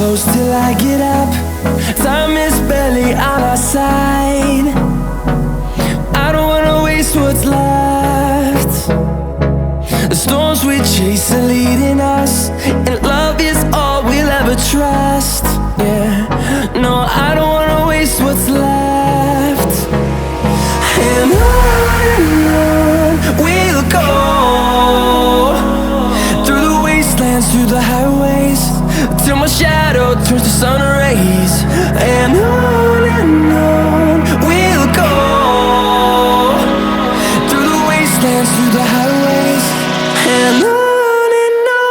close till I get up. Time is barely on our side. I don't wanna waste what's left. The storms we chase are leading us, and love is all we'll ever trust. Yeah, no, I don't wanna waste what's left. And on we'll go, through the wastelands, through the highways, till my shadow turns to sun rays. And on we'll go, through the wastelands, through the highways, and on we'll go.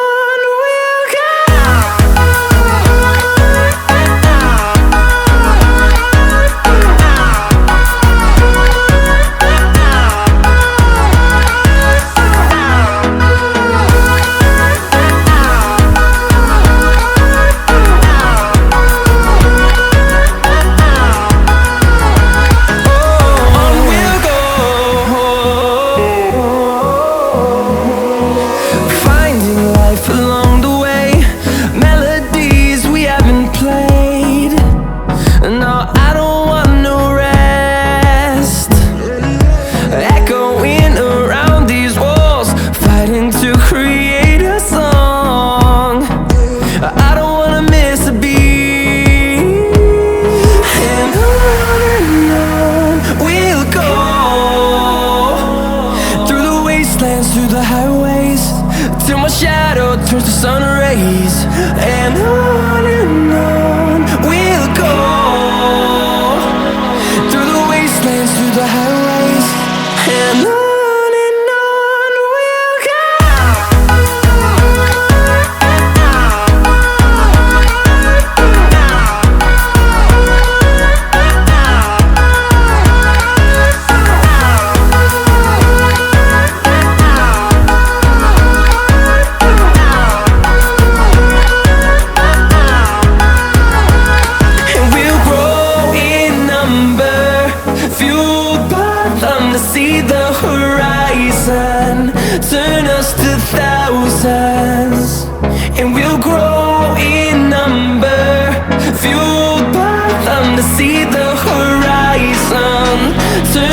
Through the highways, till my shadow turns to sun rays. And on we'll go, through the wastelands, through the highways, and on we'll go. See the horizon turn us to thousands, and we'll grow in number, fueled by them to see the horizon turn